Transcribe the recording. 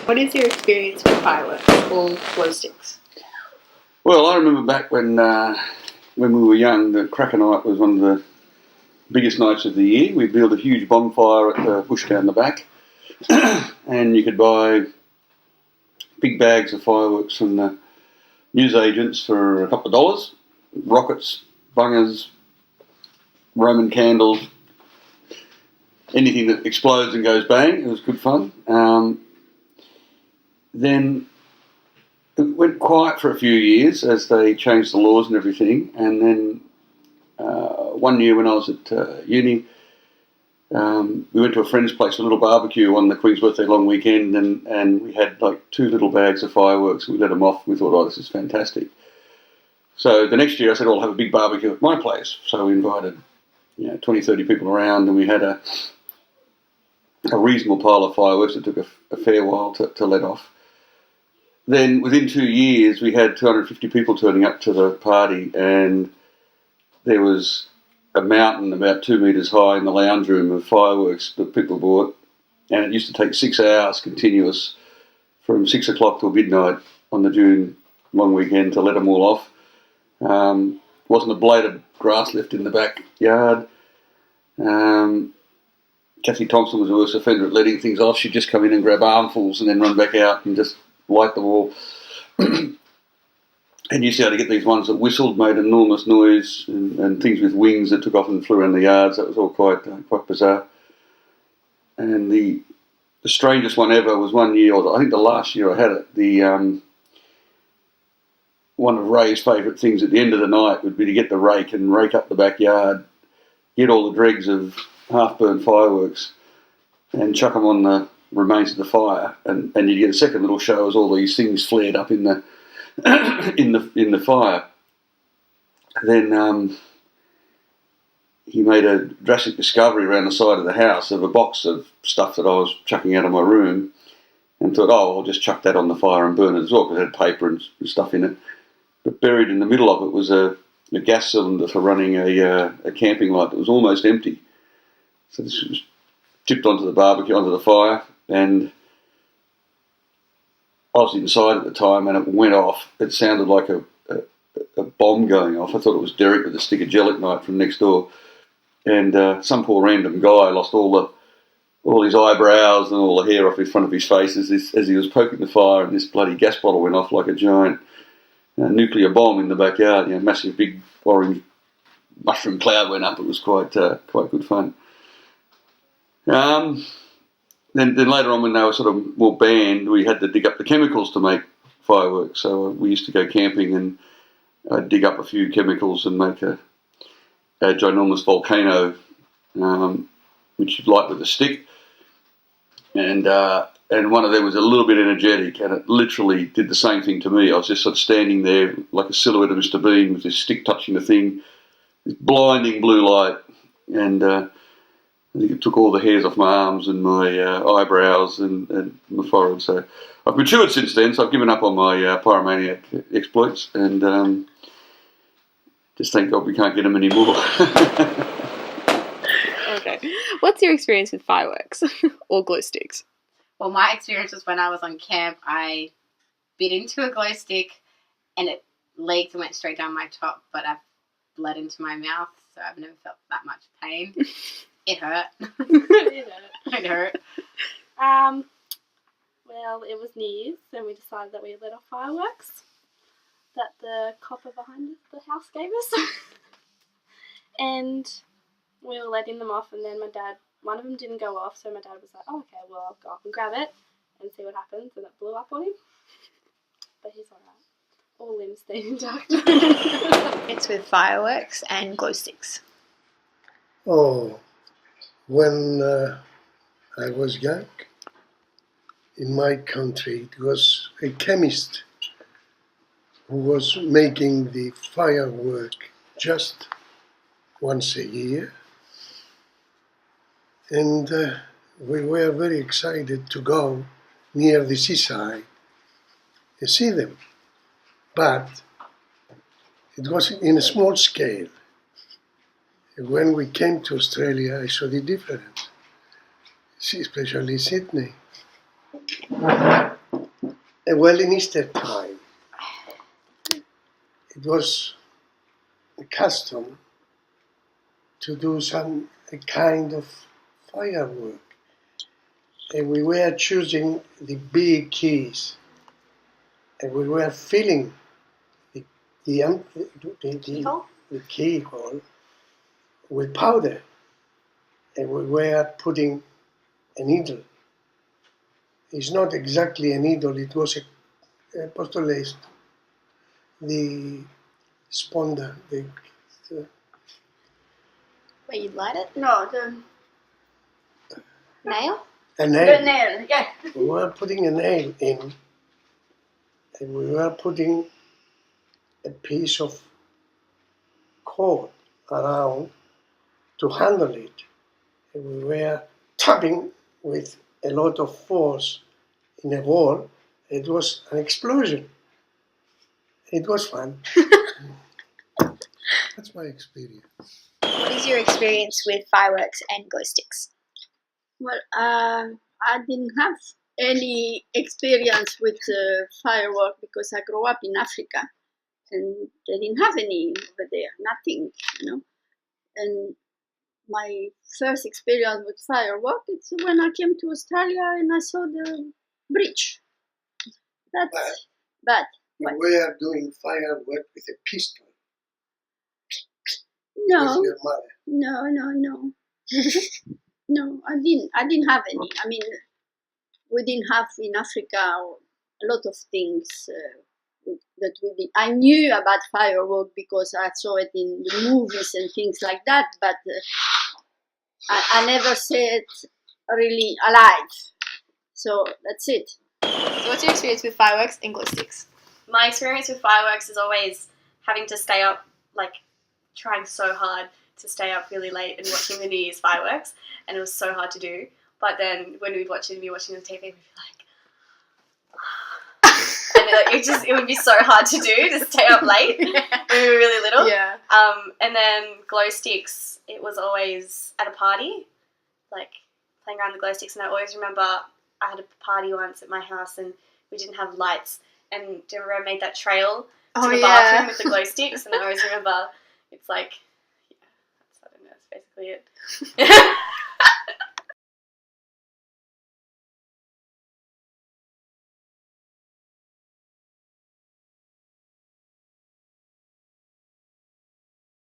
What is your experience with fireworks or glow sticks? Well, I remember back when we were young, the Cracker Night was one of the biggest nights of the year. We'd build a huge bonfire at the bush down the back, and you could buy big bags of fireworks from the newsagents for a couple of dollars. Rockets, bungers, Roman candles, anything that explodes and goes bang. It was good fun. Then it went quiet for a few years as they changed the laws and everything. And then one year when I was at uni, we went to a friend's place, a little barbecue on the Queen's Birthday long weekend, and we had like 2 little bags of fireworks. We let them off. We thought, oh, this is fantastic. So the next year I said, I'll have a big barbecue at my place. So we invited 20, 30 people around, and we had a reasonable pile of fireworks. It took a fair while to let off. Then within 2 years, we had 250 people turning up to the party, and there was a mountain about 2 metres high in the lounge room of fireworks that people bought, and it used to take 6 hours continuous from 6 o'clock till midnight on the June long weekend to let them all off. Wasn't a blade of grass left in the backyard. Kathy Thompson was a worse offender at letting things off. She'd just come in and grab armfuls and then run back out and just light them all. And used to be able to get these ones that whistled, made enormous noise, and things with wings that took off and flew around the yards. That was all quite bizarre. And the strangest one ever was one year, or I think the last year I had it, one of Ray's favourite things at the end of the night would be to get the rake and rake up the backyard, get all the dregs of half-burnt fireworks and chuck them on the remains of the fire, and you'd get a second little show as all these things flared up in the in the fire. Then he made a drastic discovery around the side of the house of a box of stuff that I was chucking out of my room, and thought, oh, I'll just chuck that on the fire and burn it as well, because it had paper and stuff in it. But buried in the middle of it was a gas cylinder for running a camping light that was almost empty. So this was tipped onto the barbecue, onto the fire, and I was inside at the time, and it went off. It sounded like a bomb going off. I thought it was Derek with a stick of gelignite from next door, and some poor random guy lost all his eyebrows and all the hair off the front of his face as he was poking the fire, and this bloody gas bottle went off like a giant nuclear bomb in the backyard. Massive big orange mushroom cloud went up. It was quite good fun. Then later on, when they were sort of more banned, we had to dig up the chemicals to make fireworks. So we used to go camping and dig up a few chemicals and make a ginormous volcano, which you'd light with a stick. And one of them was a little bit energetic, and it literally did the same thing to me. I was just sort of standing there like a silhouette of Mr. Bean with this stick touching the thing, this blinding blue light, and I think it took all the hairs off my arms and my eyebrows and my forehead. So I've matured since then, so I've given up on my pyromaniac exploits, and just thank God we can't get them anymore. Okay. What's your experience with fireworks or glow sticks? Well, my experience was when I was on camp, I bit into a glow stick and it leaked and went straight down my top, but I've bled into my mouth, so I've never felt that much pain. It hurt. It hurt. Well, it was New Year's, and we decided that we let off fireworks that the copper behind the house gave us. And we were letting them off, and then my dad, one of them didn't go off, so my dad was like, oh, okay, well, I'll go up and grab it and see what happens, and it blew up on him. But he's alright. All limbs stayed intact. It's with fireworks and glow sticks. Oh, when I was young, in my country, it was a chemist who was making the firework just once a year. And we were very excited to go near the seaside and see them. But it was in a small scale. When we came to Australia, I saw the difference, especially Sydney. Well, in Easter time, it was a custom to do a kind of firework. And we were choosing the big keys, and we were filling the keyhole with powder, and we were putting a needle. It's not exactly a needle, it was a postulate, the sponda, the Where you light it? No, the Nail? a nail. nail, yeah. We were putting a nail in, and we were putting a piece of cord around to handle it. And we were tapping with a lot of force in a wall. It was an explosion. It was fun. That's my experience. What is your experience with fireworks and glow sticks? Well, I didn't have any experience with firework because I grew up in Africa and they didn't have any over there, nothing, you know. And my first experience with firework is when I came to Australia and I saw the bridge. That's bad. We were doing firework with a pistol No, with your mother. no. No, I didn't have any. I mean, we didn't have in Africa a lot of things that we did. I knew about firework because I saw it in the movies and things like that, but I never saw it really alive. So that's it. So what's your experience with fireworks and glow sticks? My experience with fireworks is always having to stay up, like trying so hard to stay up really late and watching the New Year's fireworks, and it was so hard to do. But then when we'd watch it and be watching on TV, we'd be like, and it would be so hard to do to stay up late when we were really little. Yeah. And then glow sticks, it was always at a party, like playing around the glow sticks. And I always remember I had a party once at my house and we didn't have lights. And do you remember I made that trail to the bathroom with the glow sticks? And I always remember it's like, yeah, I don't know, that's basically it.